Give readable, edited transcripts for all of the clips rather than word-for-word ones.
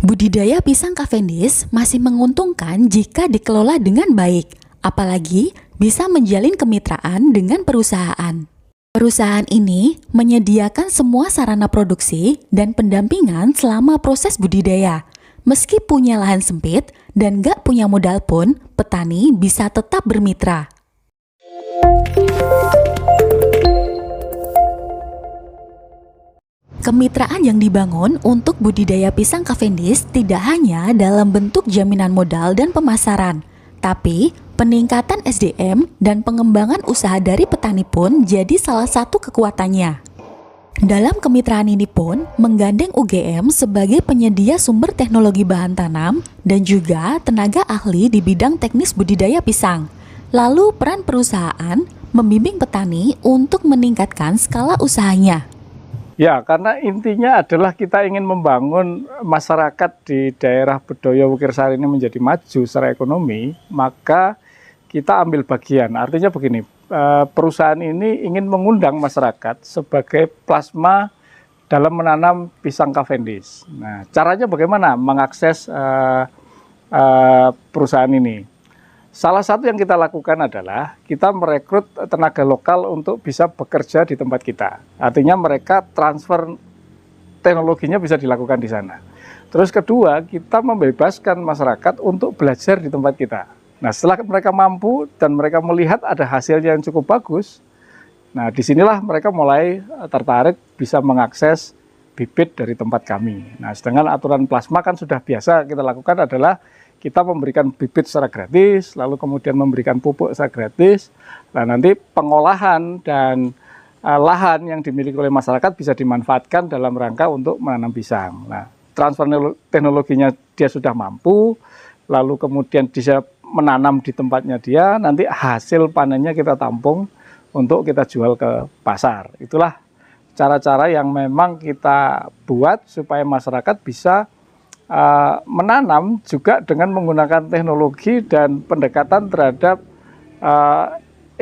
Budidaya pisang Cavendish masih menguntungkan jika dikelola dengan baik, apalagi bisa menjalin kemitraan dengan perusahaan. Perusahaan ini menyediakan semua sarana produksi dan pendampingan selama proses budidaya. Meski punya lahan sempit dan gak punya modal pun, petani bisa tetap bermitra. Kemitraan yang dibangun untuk budidaya pisang Cavendish tidak hanya dalam bentuk jaminan modal dan pemasaran, tapi peningkatan SDM dan pengembangan usaha dari petani pun jadi salah satu kekuatannya. Dalam kemitraan ini pun menggandeng UGM sebagai penyedia sumber teknologi bahan tanam dan juga tenaga ahli di bidang teknis budidaya pisang. Lalu peran perusahaan membimbing petani untuk meningkatkan skala usahanya. Ya, karena intinya adalah kita ingin membangun masyarakat di daerah Bedoyo Wukirsari ini menjadi maju secara ekonomi, maka kita ambil bagian. Artinya begini, perusahaan ini ingin mengundang masyarakat sebagai plasma dalam menanam pisang Cavendish. Nah, caranya bagaimana mengakses perusahaan ini? Salah satu yang kita lakukan adalah kita merekrut tenaga lokal untuk bisa bekerja di tempat kita. Artinya mereka transfer teknologinya bisa dilakukan di sana. Terus kedua, kita membebaskan masyarakat untuk belajar di tempat kita. Nah, setelah mereka mampu dan mereka melihat ada hasilnya yang cukup bagus, nah disinilah mereka mulai tertarik bisa mengakses bibit dari tempat kami. Nah, sedangkan aturan plasma kan sudah biasa kita lakukan adalah kita memberikan bibit secara gratis, lalu kemudian memberikan pupuk secara gratis. Nah, nanti pengolahan dan lahan yang dimiliki oleh masyarakat bisa dimanfaatkan dalam rangka untuk menanam pisang. Nah, transfer teknologinya dia sudah mampu, lalu kemudian bisa menanam di tempatnya dia, nanti hasil panennya kita tampung untuk kita jual ke pasar. Itulah cara-cara yang memang kita buat supaya masyarakat bisa menanam juga dengan menggunakan teknologi dan pendekatan terhadap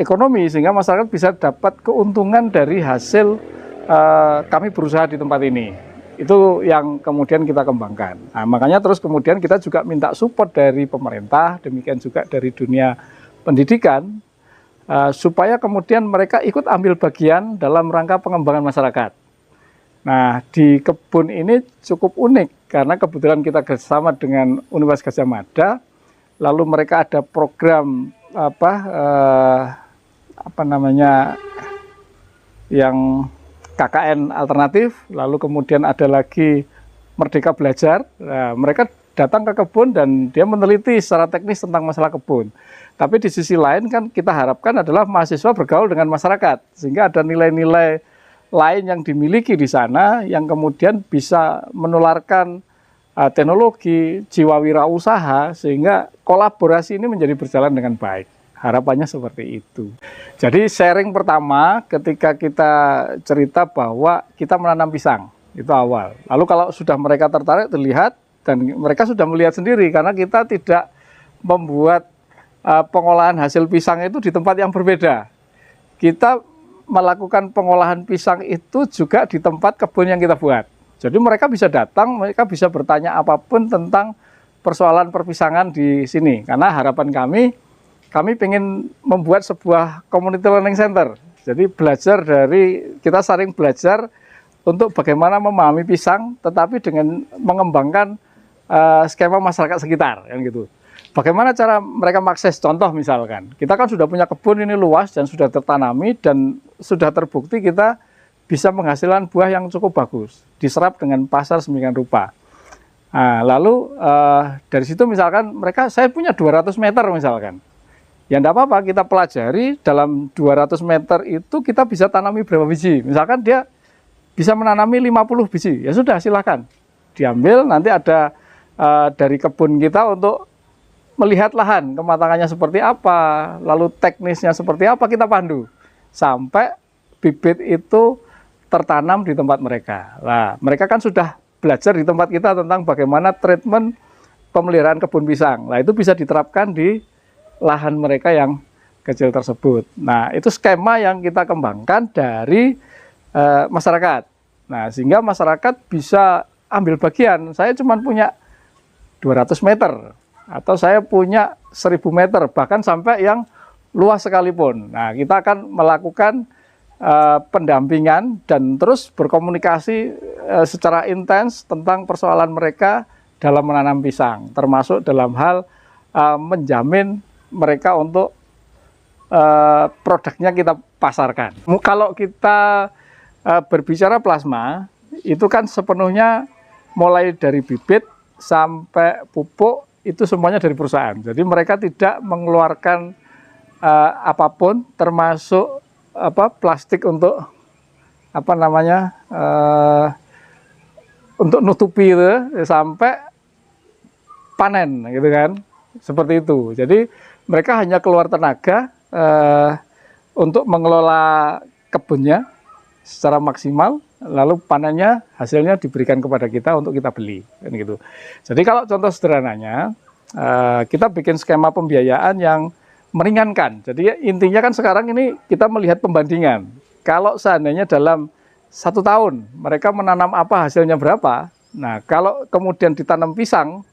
ekonomi, sehingga masyarakat bisa dapat keuntungan dari hasil kami berusaha di tempat ini. Itu yang kemudian kita kembangkan. Nah, makanya terus kemudian kita juga minta support dari pemerintah, demikian juga dari dunia pendidikan, supaya kemudian mereka ikut ambil bagian dalam rangka pengembangan masyarakat. Nah, di kebun ini cukup unik karena kebetulan kita bersama dengan Universitas Gadjah Mada, lalu mereka ada program yang KKN alternatif, lalu kemudian ada lagi Merdeka Belajar. Nah, mereka datang ke kebun dan dia meneliti secara teknis tentang masalah kebun. Tapi di sisi lain kan kita harapkan adalah mahasiswa bergaul dengan masyarakat, sehingga ada nilai-nilai lain yang dimiliki di sana yang kemudian bisa menularkan teknologi, jiwa wirausaha, sehingga kolaborasi ini menjadi berjalan dengan baik. Harapannya seperti itu. Jadi sharing pertama ketika kita cerita bahwa kita menanam pisang, itu awal. Lalu kalau sudah mereka tertarik, terlihat, dan mereka sudah melihat sendiri karena kita tidak membuat pengolahan hasil pisang itu di tempat yang berbeda. Kita melakukan pengolahan pisang itu juga di tempat kebun yang kita buat. Jadi mereka bisa datang, mereka bisa bertanya apapun tentang persoalan perpisangan di sini. Karena harapan kami ingin membuat sebuah community learning center. Jadi kita saling belajar untuk bagaimana memahami pisang, tetapi dengan mengembangkan skema masyarakat sekitar, kan gitu. Bagaimana cara mereka mengakses? Contoh misalkan, kita kan sudah punya kebun ini luas dan sudah tertanami dan sudah terbukti kita bisa menghasilkan buah yang cukup bagus, diserap dengan pasar sedemikian rupa. Nah, lalu dari situ misalkan saya punya 200 meter misalkan. Ya enggak apa-apa, kita pelajari dalam 200 meter itu kita bisa tanami berapa biji. Misalkan dia bisa menanami 50 biji, ya sudah silakan. Diambil, nanti ada dari kebun kita untuk melihat lahan, kematangannya seperti apa, lalu teknisnya seperti apa, kita pandu. Sampai bibit itu tertanam di tempat mereka. Nah, mereka kan sudah belajar di tempat kita tentang bagaimana treatment pemeliharaan kebun pisang. Nah, itu bisa diterapkan di lahan mereka yang kecil tersebut. Nah, itu skema yang kita kembangkan dari masyarakat. Nah, sehingga masyarakat bisa ambil bagian. Saya cuma punya 200 meter, atau saya punya 1000 meter, bahkan sampai yang luas sekalipun. Nah, kita akan melakukan pendampingan dan terus berkomunikasi secara intens tentang persoalan mereka dalam menanam pisang, termasuk dalam hal menjamin mereka untuk produknya kita pasarkan. Kalau kita berbicara plasma, itu kan sepenuhnya mulai dari bibit sampai pupuk itu semuanya dari perusahaan. Jadi mereka tidak mengeluarkan apapun, termasuk plastik untuk untuk nutupi itu sampai panen, gitu kan, seperti itu. Jadi mereka hanya keluar tenaga untuk mengelola kebunnya secara maksimal, lalu panennya hasilnya diberikan kepada kita untuk kita beli, kan gitu. Jadi kalau contoh sederhananya, kita bikin skema pembiayaan yang meringankan. Jadi intinya kan sekarang ini kita melihat pembandingan. Kalau seandainya dalam 1 tahun mereka menanam apa, hasilnya berapa. Nah, kalau kemudian ditanam pisang,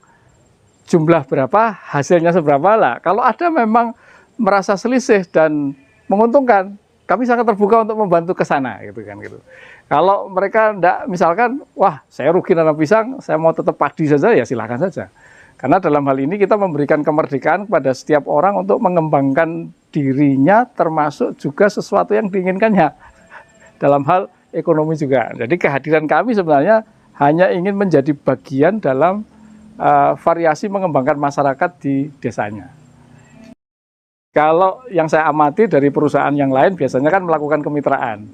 jumlah berapa, hasilnya seberapa lah. Kalau ada memang merasa selisih dan menguntungkan, kami sangat terbuka untuk membantu ke sana, gitu kan, gitu. Kalau mereka enggak, misalkan, wah saya rugi nanam pisang, saya mau tetap padi saja, ya silakan saja. Karena dalam hal ini kita memberikan kemerdekaan kepada setiap orang untuk mengembangkan dirinya, termasuk juga sesuatu yang diinginkannya dalam hal ekonomi juga. Jadi kehadiran kami sebenarnya hanya ingin menjadi bagian dalam variasi mengembangkan masyarakat di desanya. Kalau yang saya amati dari perusahaan yang lain biasanya kan melakukan kemitraan.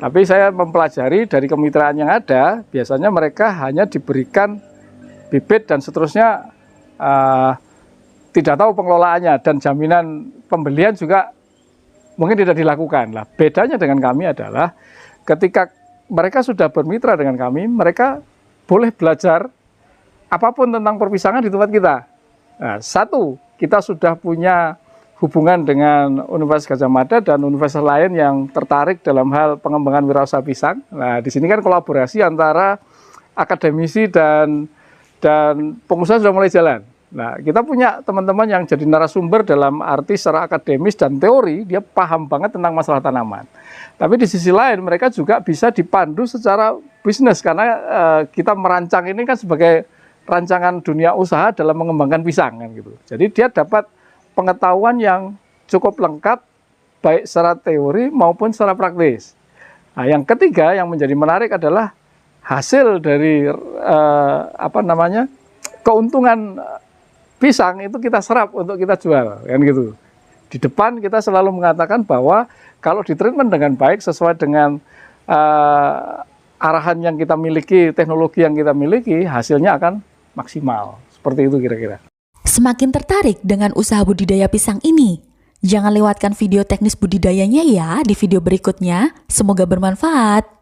Tapi saya mempelajari dari kemitraan yang ada, biasanya mereka hanya diberikan bibit dan seterusnya, tidak tahu pengelolaannya, dan jaminan pembelian juga mungkin tidak dilakukan. Lah, bedanya dengan kami adalah ketika mereka sudah bermitra dengan kami, mereka boleh belajar apapun tentang perpisangan di tempat kita. Nah, satu, kita sudah punya hubungan dengan Universitas Gadjah Mada dan universitas lain yang tertarik dalam hal pengembangan wirausaha pisang. Nah, di sini kan kolaborasi antara akademisi dan pengusaha sudah mulai jalan. Nah, kita punya teman-teman yang jadi narasumber dalam arti secara akademis dan teori, dia paham banget tentang masalah tanaman. Tapi di sisi lain mereka juga bisa dipandu secara bisnis, karena kita merancang ini kan sebagai rancangan dunia usaha dalam mengembangkan pisang, kan gitu. Jadi dia dapat pengetahuan yang cukup lengkap baik secara teori maupun secara praktis. Nah, yang ketiga yang menjadi menarik adalah hasil dari keuntungan pisang itu kita serap untuk kita jual, kan gitu. Di depan kita selalu mengatakan bahwa kalau ditreatment dengan baik sesuai dengan arahan yang kita miliki, teknologi yang kita miliki, hasilnya akan maksimal. Seperti itu kira-kira. Semakin tertarik dengan usaha budidaya pisang ini? Jangan lewatkan video teknis budidayanya ya di video berikutnya. Semoga bermanfaat.